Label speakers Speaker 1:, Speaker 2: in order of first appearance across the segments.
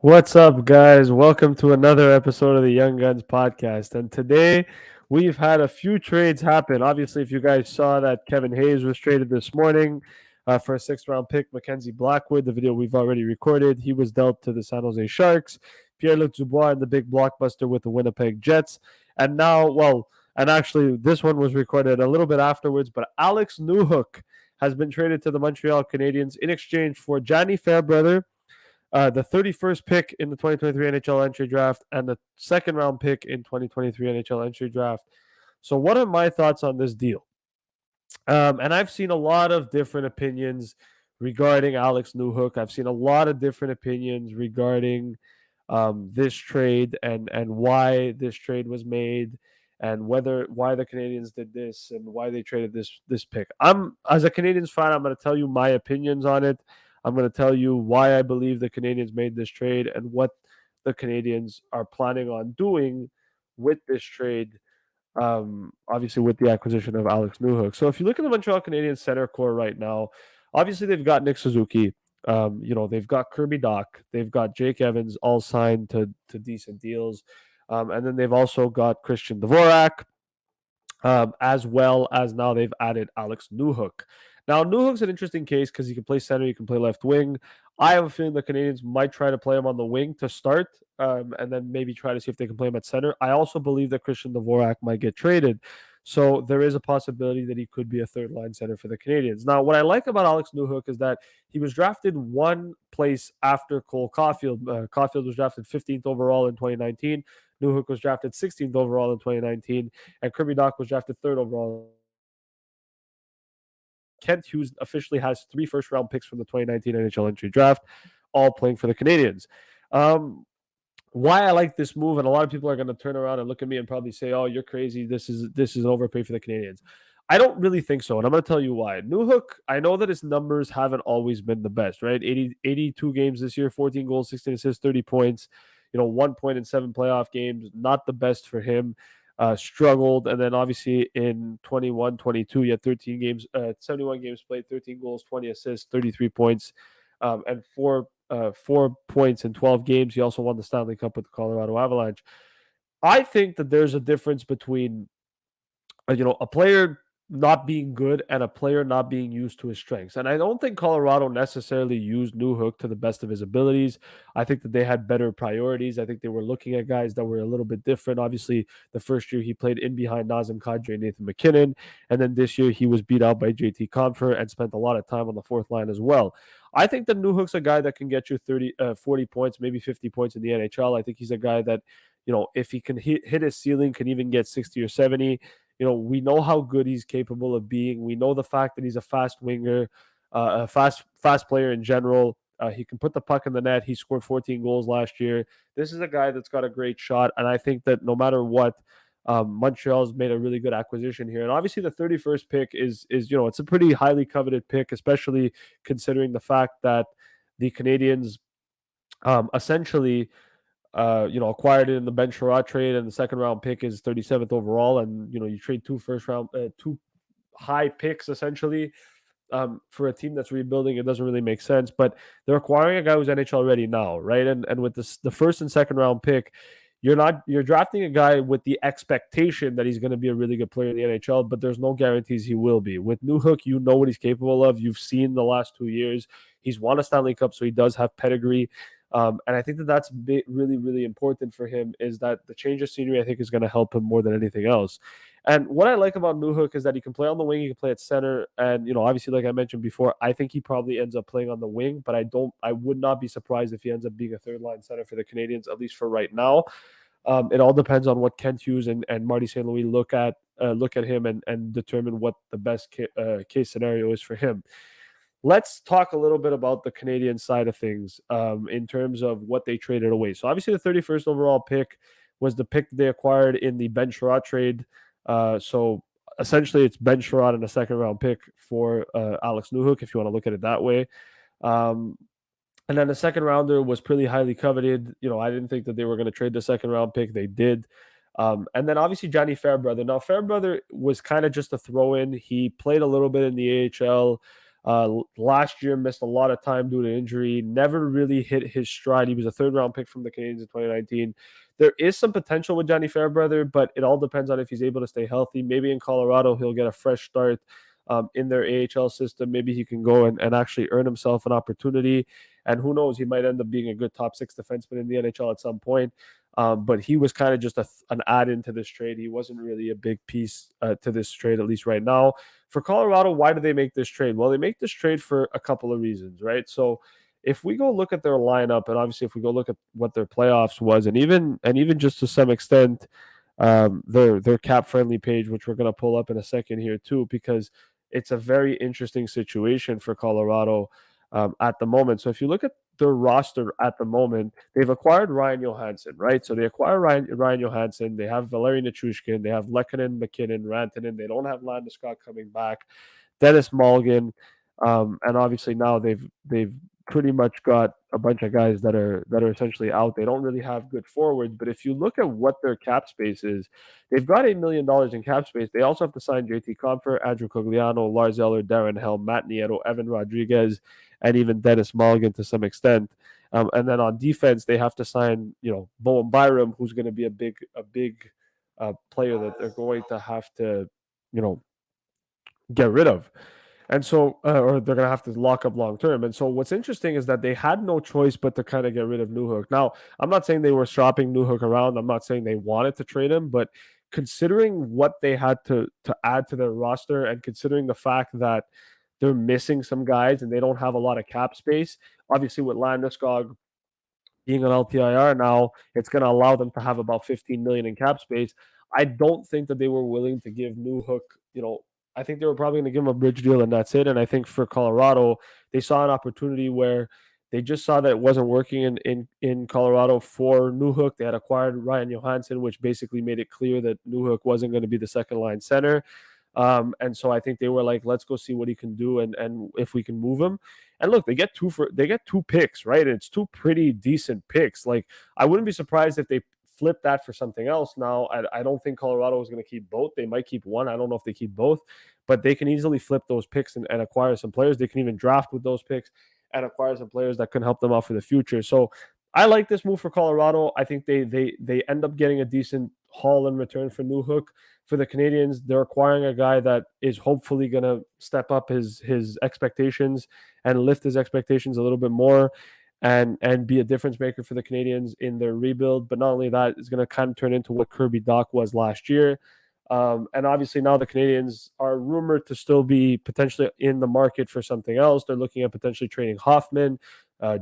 Speaker 1: What's up, guys? Welcome to another episode of the Young Guns podcast. And today we've had a few trades happen. Obviously, if you guys saw that Kevin Hayes was traded this morning for a sixth-round pick, Mackenzie Blackwood, the video we've already recorded, he was dealt to the San Jose Sharks. Pierre-Luc Dubois and the big blockbuster with the Winnipeg Jets. And now, and actually, this one was recorded a little bit afterwards, but Alex Newhook has been traded to the Montreal Canadiens in exchange for Gianni Fairbrother, the 31st pick in the 2023 NHL entry draft, and the second round pick in 2023 NHL entry draft. So, what are my thoughts on this deal? And I've seen a lot of different opinions regarding Alex Newhook. I've seen a lot of different opinions regarding this trade and why this trade was made and why the Canadiens did this and why they traded this pick. I'm as a Canadiens fan, I'm going to tell you my opinions on it. I'm going to tell you why I believe the Canadiens made this trade and what the Canadiens are planning on doing with this trade, obviously with the acquisition of Alex Newhook. So if you look at the Montreal Canadiens center core right now, obviously they've got Nick Suzuki. They've got Kirby Dach, they've got Jake Evans, all signed to decent deals, and then they've also got Christian Dvorak, as well as now they've added Alex Newhook. Now, Newhook's an interesting case because he can play center, he can play left wing. I have a feeling the Canadiens might try to play him on the wing to start, and then maybe try to see if they can play him at center. I also believe that Christian Dvorak might get traded. So there is a possibility that he could be a third line center for the Canadiens. Now, what I like about Alex Newhook is that he was drafted one place after Cole Caulfield. Caulfield was drafted 15th overall in 2019. Newhook was drafted 16th overall in 2019, and Kirby Dach was drafted third overall. Kent Hughes officially has 3 first-round picks from the 2019 NHL entry draft, all playing for the Canadiens. Why I like this move, and a lot of people are going to turn around and look at me and probably say, "Oh, you're crazy. This is an overpay for the Canadiens." I don't really think so, and I'm going to tell you why. Newhook, I know that his numbers haven't always been the best, right? 82 games this year, 14 goals, 16 assists, 30 points. 1 point in 7 playoff games, not the best for him. Struggled, and then obviously in 21-22, he had 13 games, 71 games played, 13 goals, 20 assists, 33 points, and 4 points in 12 games. He also won the Stanley Cup with the Colorado Avalanche. I think that there's a difference between a player not being good and a player not being used to his strengths. And I don't think Colorado necessarily used Newhook to the best of his abilities. I think that they had better priorities. I think they were looking at guys that were a little bit different. Obviously, the first year he played in behind Nazem Kadri and Nathan MacKinnon. And then this year he was beat out by JT Compher and spent a lot of time on the fourth line as well. I think that Newhook's a guy that can get you 40 points, maybe 50 points in the NHL. I think he's a guy that, if he can hit his ceiling, can even get 60 or 70. We know how good he's capable of being. We know the fact that he's a fast winger, a fast player in general. He can put the puck in the net. He scored 14 goals last year. This is a guy that's got a great shot, and I think that no matter what, Montreal's made a really good acquisition here. And obviously, the 31st pick is it's a pretty highly coveted pick, especially considering the fact that the Canadiens essentially acquired it in the Ben Sherratt trade, and the second round pick is 37th overall, and you trade two high picks essentially for a team that's rebuilding. It doesn't really make sense, but they're acquiring a guy who's NHL ready now, right? And with the first and second round pick, you're drafting a guy with the expectation that he's going to be a really good player in the NHL, but there's no guarantees he will be. With Newhook, you know what he's capable of. You've seen the last 2 years. He's won a Stanley Cup, so he does have pedigree. And I think that's really, really important for him, is that the change of scenery, I think, is going to help him more than anything else. And what I like about Newhook is that he can play on the wing, he can play at center. And, obviously, like I mentioned before, I think he probably ends up playing on the wing, but I would not be surprised if he ends up being a third line center for the Canadiens, at least for right now. It all depends on what Kent Hughes and Marty St. Louis look at him and determine what the best case scenario is for him. Let's talk a little bit about the Canadian side of things in terms of what they traded away. So obviously the 31st overall pick was the pick they acquired in the Ben Sherratt trade. So essentially it's Ben Sherratt and a second round pick for Alex Newhook, if you want to look at it that way. And then the second rounder was pretty highly coveted. I didn't think that they were going to trade the second round pick. They did. And then obviously Gianni Fairbrother. Now Fairbrother was kind of just a throw in. He played a little bit in the AHL. Last year missed a lot of time due to injury, never really hit his stride. He was a third round pick from the Canadiens in 2019. There is some potential with Gianni Fairbrother, but it all depends on if he's able to stay healthy. Maybe in Colorado, he'll get a fresh start in their AHL system. Maybe he can go and actually earn himself an opportunity. And who knows, he might end up being a good top six defenseman in the NHL at some point. But he was kind of just an add-in to this trade. He wasn't really a big piece to this trade, at least right now. For Colorado, why do they make this trade? Well, they make this trade for a couple of reasons, right? So if we go look at their lineup, and obviously if we go look at what their playoffs was, and even just to some extent, their cap friendly page, which we're going to pull up in a second here too, because it's a very interesting situation for Colorado at the moment. So if you look at their roster at the moment, they've acquired Ryan Johansson, right? So they acquire Ryan Johansson. They have Valeri Nichushkin. They have Lehkonen, McKinnon, Rantanen. They don't have Landeskog coming back. Dennis Malgin, and obviously now they've pretty much got a bunch of guys that are essentially out. They don't really have good forwards, but if you look at what their cap space is, they've got $8 million in cap space. They also have to sign JT Compher, Andrew Cogliano, Lars Eller, Darren Helm, Matt Nieto, Evan Rodriguez, and even Dennis Malgin to some extent. And then on defense, they have to sign, Bowen Byram, who's going to be a big player that they're going to have to, get rid of. And so, or they're going to have to lock up long term. And so, what's interesting is that they had no choice but to kind of get rid of Newhook. Now, I'm not saying they were shopping Newhook around. I'm not saying they wanted to trade him, but considering what they had to add to their roster, and considering the fact that they're missing some guys and they don't have a lot of cap space, obviously with Landeskog being an LTIR now, it's going to allow them to have about 15 million in cap space. I don't think that they were willing to give Newhook, I think they were probably going to give him a bridge deal and that's it. And I think for Colorado, they saw an opportunity where they just saw that it wasn't working in Colorado for Newhook. They had acquired Ryan Johansson, which basically made it clear that Newhook wasn't going to be the second line center. And so I think they were like, let's go see what he can do and if we can move him. And look, they get two picks, right? And it's two pretty decent picks. Like, I wouldn't be surprised if they flip that for something else. Now, I don't think Colorado is going to keep both. They might keep one. I don't know if they keep both, but they can easily flip those picks and acquire some players. They can even draft with those picks and acquire some players that can help them out for the future. So I like this move for Colorado. I think they end up getting a decent haul in return for Newhook. For the Canadiens, they're acquiring a guy that is hopefully going to step up his expectations and lift his expectations a little bit more and be a difference maker for the Canadiens in their rebuild. But not only that, it's going to kind of turn into what Kirby Dach was last year. And obviously now the Canadiens are rumored to still be potentially in the market for something else. They're looking at potentially trading Hoffman.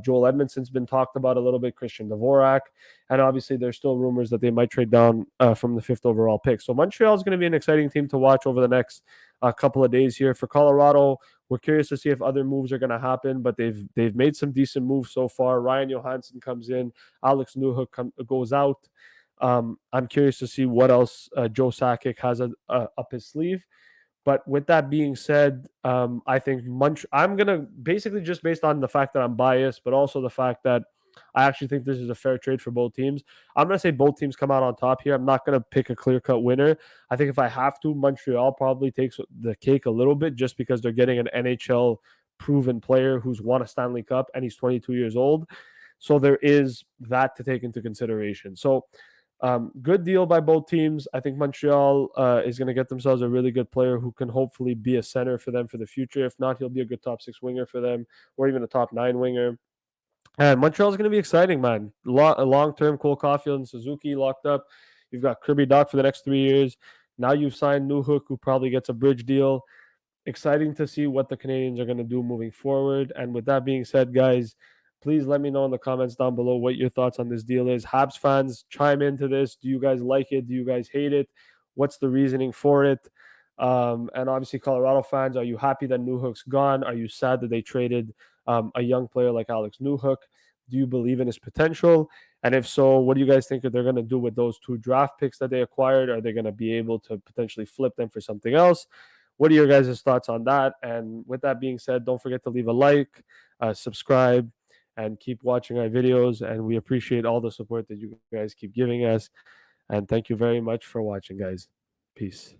Speaker 1: Joel Edmondson's been talked about a little bit, Christian Dvorak. And obviously there's still rumors that they might trade down from the 5th overall pick. So Montreal is going to be an exciting team to watch over the next couple of days here. For Colorado, we're curious to see if other moves are going to happen, but they've made some decent moves so far. Ryan Johansson comes in, Alex Newhook goes out. I'm curious to see what else Joe Sakic has up his sleeve. But with that being said, I think I'm going to basically, just based on the fact that I'm biased, but also the fact that I actually think this is a fair trade for both teams. I'm going to say both teams come out on top here. I'm not going to pick a clear-cut winner. I think if I have to, Montreal probably takes the cake a little bit just because they're getting an NHL proven player who's won a Stanley Cup and he's 22 years old. So there is that to take into consideration. So good deal by both teams. I think Montreal is going to get themselves a really good player who can hopefully be a center for them for the future. If not, he'll be a good top 6 winger for them or even a top 9 winger. And Montreal is going to be exciting, man. Long-term, Cole Caulfield and Suzuki locked up. You've got Kirby Dach for the next 3 years. Now you've signed Newhook, who probably gets a bridge deal. Exciting to see what the Canadiens are going to do moving forward. And with that being said, guys, please let me know in the comments down below what your thoughts on this deal is. Habs fans, chime into this. Do you guys like it? Do you guys hate it? What's the reasoning for it? And obviously, Colorado fans, are you happy that Newhook's gone? Are you sad that they traded a young player like Alex Newhook? Do you believe in his potential? And if so, what do you guys think that they're going to do with those 2 draft picks that they acquired? Are they going to be able to potentially flip them for something else? What are your guys' thoughts on that? And with that being said, don't forget to leave a like, subscribe, and keep watching our videos. And we appreciate all the support that you guys keep giving us. And thank you very much for watching, guys. Peace.